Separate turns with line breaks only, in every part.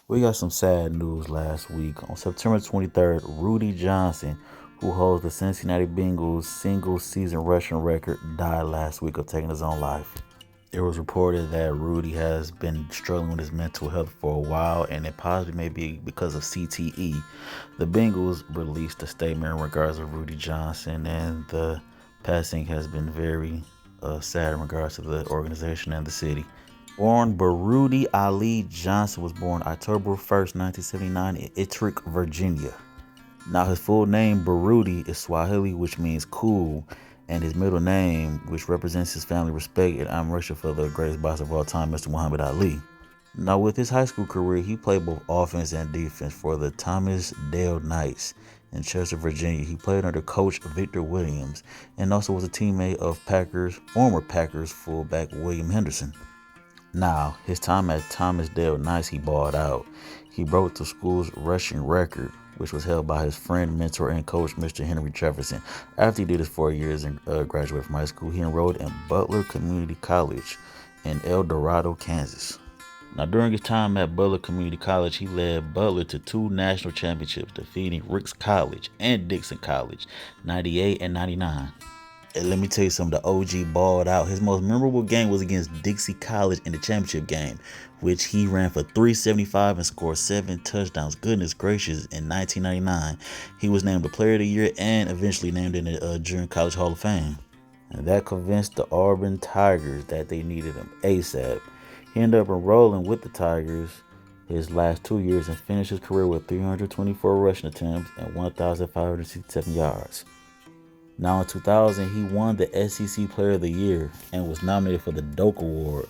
We got some sad news last week. On September 23rd, Rudi Johnson, who holds the Cincinnati Bengals single season rushing record, died last week of taking his own life. It was reported that Rudi has been struggling with his mental health for a while, and it possibly may be because of CTE. The Bengals released a statement in regards to Rudi Johnson, and the passing has been very sad in regards to the organization and the city. Born Rudi Ali Johnson was born October 1st, 1979 in Ittrick, Virginia. Now his full name, Rudi, is Swahili, which means cool, and his middle name, which represents his family respect and admiration for the greatest boxer of all time, Mr. Muhammad Ali. Now with his high school career, he played both offense and defense for the Thomas Dale Knights in Chester, Virginia. He played under coach Victor Williams and also was a teammate of former Packers fullback William Henderson. Now, his time at Thomas Dale Knights, he balled out. He broke the school's rushing record, which was held by his friend, mentor, and coach, Mr. Henry Jefferson. After he did his 4 years and graduated from high school, he enrolled in Butler Community College in El Dorado, Kansas. Now, during his time at Butler Community College, he led Butler to 2 national championships, defeating Ricks College and Dixon College, 98 and 99. And let me tell you something, the OG balled out. His most memorable game was against Dixie College in the championship game, which he ran for 375 and scored 7 touchdowns. Goodness gracious, in 1999, he was named the Player of the Year and eventually named in the Junior College Hall of Fame. And that convinced the Auburn Tigers that they needed him ASAP. He ended up enrolling with the Tigers his last 2 years and finished his career with 324 rushing attempts and 1,567 yards. Now in 2000, he won the SEC Player of the Year and was nominated for the Doak Award,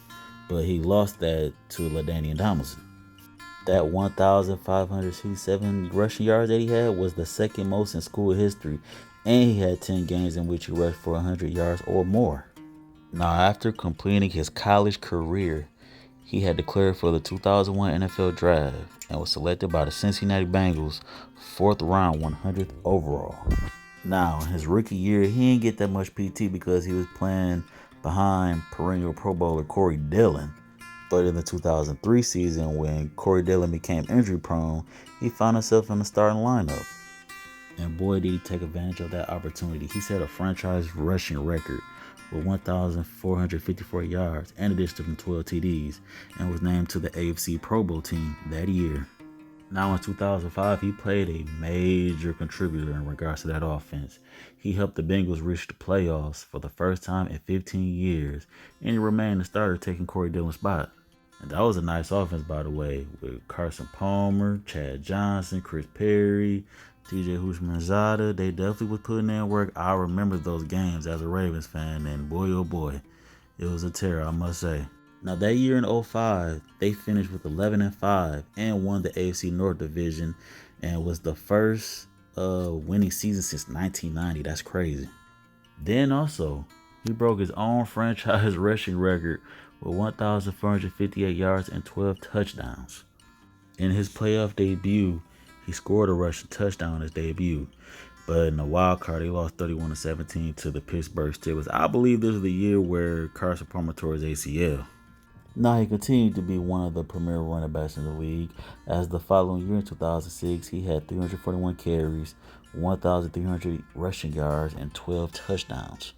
but he lost that to LaDainian Tomlinson. That 1,567 rushing yards that he had was the second most in school history, and he had 10 games in which he rushed for 100 yards or more. Now, after completing his college career, he had declared for the 2001 NFL Draft and was selected by the Cincinnati Bengals, 4th round, 100th overall. Now, his rookie year, he didn't get that much PT because he was playing behind perennial Pro Bowler Corey Dillon. But in the 2003 season, when Corey Dillon became injury prone, he found himself in the starting lineup. And boy, did he take advantage of that opportunity. He set a franchise rushing record with 1,454 yards and addition to 12 TDs and was named to the AFC Pro Bowl team that year. Now in 2005, he played a major contributor in regards to that offense. He helped the Bengals reach the playoffs for the first time in 15 years, and he remained the starter, taking Corey Dillon's spot. And that was a nice offense, by the way, with Carson Palmer, Chad Johnson, Chris Perry, TJ Houshmandzadeh. They definitely was putting in work. I remember those games as a Ravens fan, and boy, oh boy, it was a terror, I must say. Now that year in 2005, they finished with 11-5 and won the AFC North Division and was the first winning season since 1990. That's crazy. Then also, he broke his own franchise rushing record with 1,458 yards and 12 touchdowns. In his playoff debut, he scored a rushing touchdown in his debut. But in the wild card, they lost 31-17 to the Pittsburgh Steelers. I believe this was the year where Carson Palmer tore his ACL. Now he continued to be one of the premier running backs in the league, as the following year in 2006, he had 341 carries, 1,300 rushing yards, and 12 touchdowns.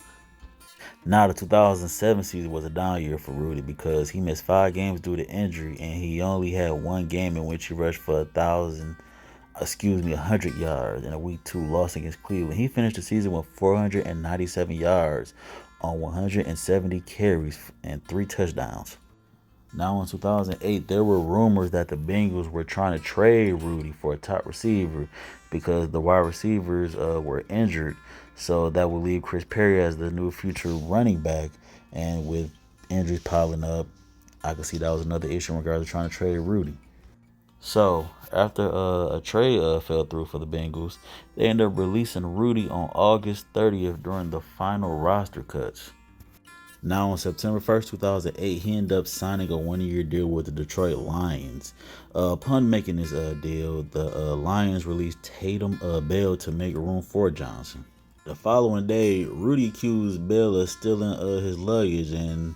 Now the 2007 season was a down year for Rudi because he missed 5 games due to injury, and he only had 1 game in which he rushed for 100 yards in a Week 2 loss against Cleveland. He finished the season with 497 yards on 170 carries and 3 touchdowns. Now in 2008, there were rumors that the Bengals were trying to trade Rudi for a top receiver because the wide receivers were injured. So that would leave Chris Perry as the new future running back. And with injuries piling up, I could see that was another issue in regards to trying to trade Rudi. So after a trade fell through for the Bengals, they ended up releasing Rudi on August 30th during the final roster cuts. Now on September 1st, 2008, he ended up signing a 1-year deal with the Detroit Lions. Upon making this deal, the Lions released Tatum Bell to make room for Johnson. The following day, Rudi accused Bell of stealing his luggage, and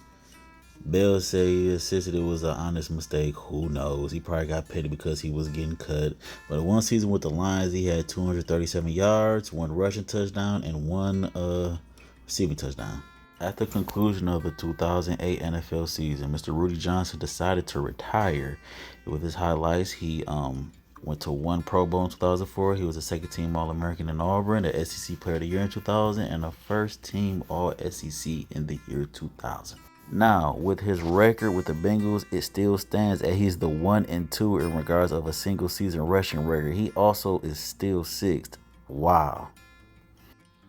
Bell said he insisted it was an honest mistake. Who knows? He probably got petty because he was getting cut. But one season with the Lions, he had 237 yards, one rushing touchdown, and one receiving touchdown. At the conclusion of the 2008 NFL season, Mr. Rudi Johnson decided to retire. With his highlights, he went to one Pro Bowl in 2004. He was a second team All-American in Auburn, the SEC Player of the Year in 2000, and a first team All-SEC in the year 2000. Now, with his record with the Bengals, it still stands that he's the 1-2 in regards of a single season rushing record. He also is still sixth. Wow.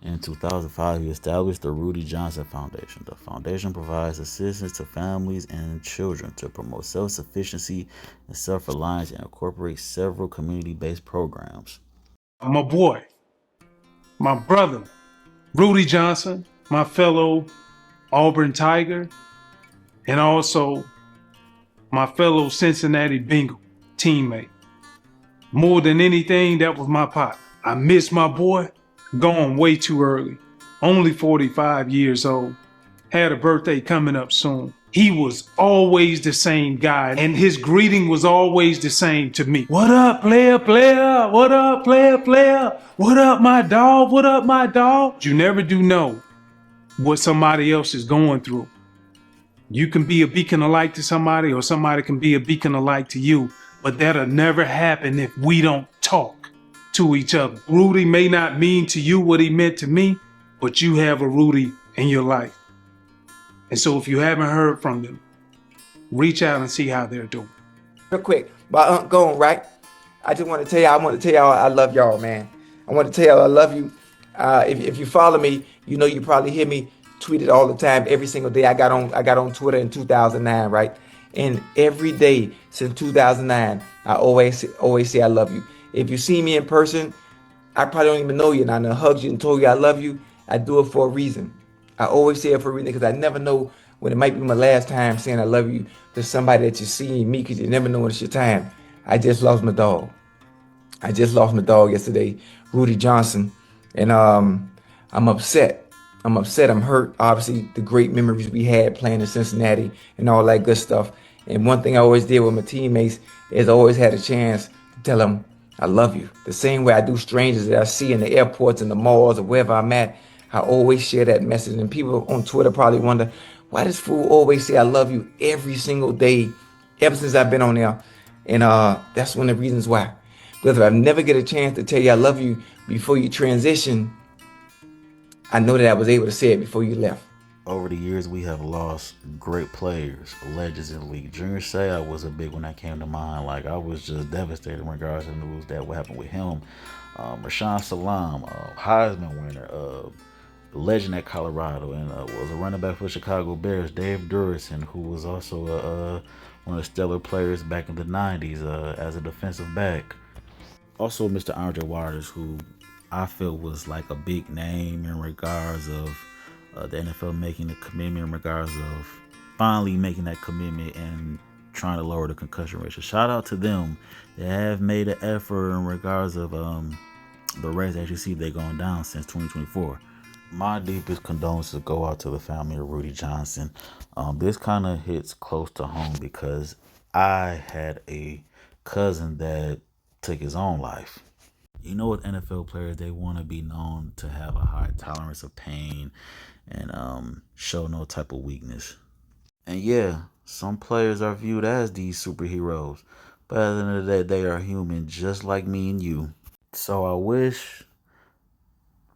In 2005, he established the Rudi Johnson Foundation. The foundation provides assistance to families and children to promote self-sufficiency and self-reliance and incorporates several community-based programs.
My boy, my brother, Rudi Johnson, my fellow Auburn Tiger, and also my fellow Cincinnati Bengal teammate. More than anything, that was my partner. I miss my boy. Gone way too early. Only 45 years old. Had a birthday coming up soon. He was always the same guy, and his greeting was always the same to me. What up, player, player? What up, player, player? What up, my dog? What up, my dog? You never do know what somebody else is going through. You can be a beacon of light to somebody, or somebody can be a beacon of light to you, but that'll never happen if we don't talk to each other. Rudi may not mean to you what he meant to me, but you have a Rudi in your life. And so if you haven't heard from them, reach out and see how they're doing.
Real quick, my aunt gone, right? I just want to tell y'all, I love y'all, man. I want to tell y'all I love you. If you follow me, you know you probably hear me tweet it all the time, every single day. I got on Twitter in 2009, right? And every day since 2009, I always say I love you. If you see me in person, I probably don't even know you, and I done hugged you and told you I love you. I do it for a reason. I always say it for a reason because I never know when it might be my last time saying I love you to somebody that you see in me, because you never know when it's your time. I just lost my dog. I just lost my dog yesterday, Rudi Johnson, and I'm upset. I'm hurt. Obviously, the great memories we had playing in Cincinnati and all that good stuff. And one thing I always did with my teammates is I always had a chance to tell them I love you. The same way I do strangers that I see in the airports and the malls or wherever I'm at. I always share that message. And people on Twitter probably wonder, why does fool always say I love you every single day, ever since I've been on there? And that's one of the reasons why. Because if I never get a chance to tell you I love you before you transition, I know that I was able to say it before you left.
Over the years, we have lost great players, legends in the league. Junior Seau was a big one that came to mind. Like, I was just devastated in regards to the news that what happened with him. Rashawn Salam, Heisman winner, legend at Colorado, and was a running back for the Chicago Bears, Dave Durison, who was also one of the stellar players back in the 90s as a defensive back. Also, Mr. Andre Waters, who I feel was like a big name in regards of the NFL making a commitment, in regards of finally making that commitment and trying to lower the concussion ratio. Shout out to them. They have made an effort in regards of the rates that you see they're going down since 2024. My deepest condolences go out to the family of Rudi Johnson. This kind of hits close to home because I had a cousin that took his own life. You know, with NFL players, they want to be known to have a high tolerance of pain and show no type of weakness. And yeah, some players are viewed as these superheroes, but at the end of the day, they are human just like me and you. So I wish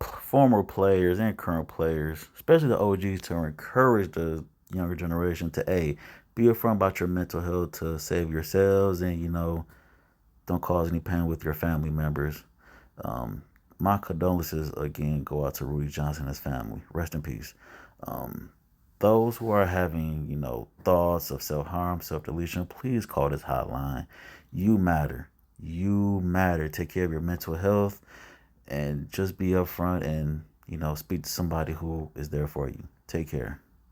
former players and current players, especially the OGs, to encourage the younger generation to be upfront about your mental health, to save yourselves, and don't cause any pain with your family members. My condolences again go out to Rudi Johnson and his family. Rest in peace. Those who are having, thoughts of self-harm, self-deletion, please call this hotline. You matter. You matter. Take care of your mental health and just be upfront and, speak to somebody who is there for you. Take care.